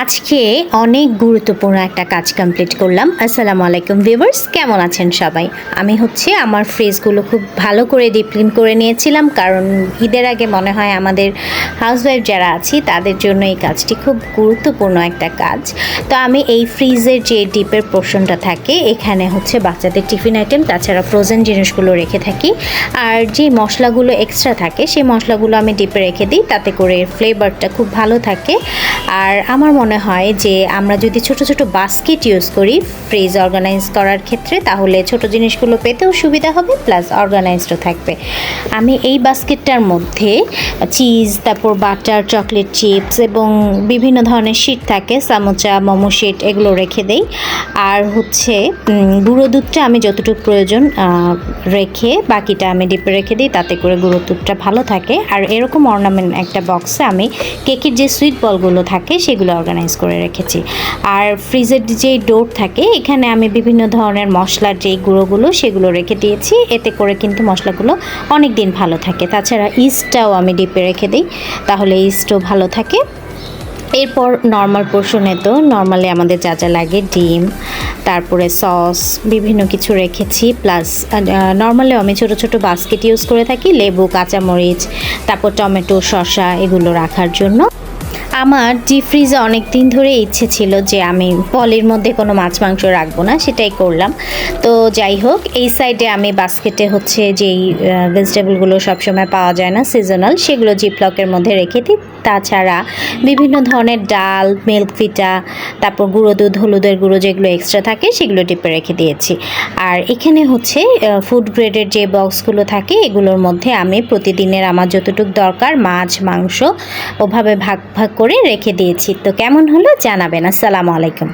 আজকে অনেক গুরুত্বপূর্ণ একটা কাজ কমপ্লিট করলাম। আসসালামু আলাইকুম ভিউয়ার্স, কেমন আছেন সবাই? আমি আমার ফ্রিজগুলো খুব ভালো করে ডিপ ক্লিন করে নিয়েছিলাম, কারণ ঈদের আগে মনে হয় আমাদের হাউসওয়াইফ যারা আছি তাদের জন্য এই কাজটি খুব গুরুত্বপূর্ণ একটা কাজ। তো আমি এই ফ্রিজের যে ডিপের পোর্শনটা থাকে এখানে বাচ্চাদের টিফিন আইটেম, তাছাড়া ফ্রোজেন জিনিসগুলো রেখে থাকি। আর যে মশলাগুলো এক্সট্রা থাকে সেই মশলাগুলো আমি ডিপে রেখে দিই, তাতে করে ফ্লেভারটা খুব ভালো থাকে। আর আমার মনে হয় যে আমরা যদি ছোট ছোট বাস্কেট ইউজ করি ফ্রিজ অর্গানাইজ করার ক্ষেত্রে, তাহলে ছোট জিনিসগুলো পেতেও সুবিধা হবে, প্লাস অর্গানাইজডও থাকবে। আমি এই বাস্কেটটার মধ্যে চিজ, তারপর বাটার, চকলেট চিপস এবং বিভিন্ন ধরনের শিট থাকে, সামোচা, মোমো শিট, এগুলো রেখে দেই। আর গুঁড়ো দুধটা আমি যতটুকু প্রয়োজন রেখে বাকিটা আমি ডিপে রেখে দিই, তাতে করে গুঁড়ো দুধটা ভালো থাকে। আর এরকম অর্নামেন্ট একটা বক্সে আমি কেকের যে সুইট বলগুলো থাকে সেগুলো অর্গানাইজ করে রেখেছি। আর ফ্রিজের যে ডোর থাকে এখানে আমি বিভিন্ন ধরনের মশলার যেই গুঁড়োগুলো সেগুলো রেখে দিয়েছি, এতে করে কিন্তু মশলাগুলো অনেক দিন ভালো থাকে। তাছাড়া ইস্টটাও আমি ডিপে রেখে দিই, তাহলে ইস্টও ভালো থাকে। এরপর নর্মাল পোর্শনে তো নর্মালি আমাদের যা যা লাগে, ডিম, তারপরে সস, বিভিন্ন কিছু রেখেছি। প্লাস নর্মালি আমি ছোটো ছোটো বাস্কেট ইউজ করে থাকি, লেবু, কাঁচামরিচ, তারপর টমেটো, শসা, এগুলো রাখার জন্য। আমার ডিপ ফ্রিজে অনেক দিন ধরে ইচ্ছে ছিল যে আমি পলির মধ্যে কোনো মাছ মাংস রাখবো না, সেটাই করলাম। তো যাই হোক, এই সাইডে আমি বাস্কেটে যেই ভেজিটেবলগুলো সবসময় পাওয়া যায় না, সিজনাল, সেগুলো জিপলকের মধ্যে রেখে দিই। তাছাড়া বিভিন্ন ধরনের ডাল, মিল্ক ভিটা, তারপর গুঁড়ো দুধ, হলুদের গুঁড়ো, যেগুলো এক্সট্রা থাকে সেগুলো ডিপে রেখে দিয়েছি। আর এখানে ফুড গ্রেডের যে বক্সগুলো থাকে এগুলোর মধ্যে আমি প্রতিদিনের আমার যতটুকু দরকার মাছ, মাংস ওভাবে ভাগ ভাগ করে রেখে দিয়েছি। তো কেমন হলো জানাবেন। আসসালামু আলাইকুম।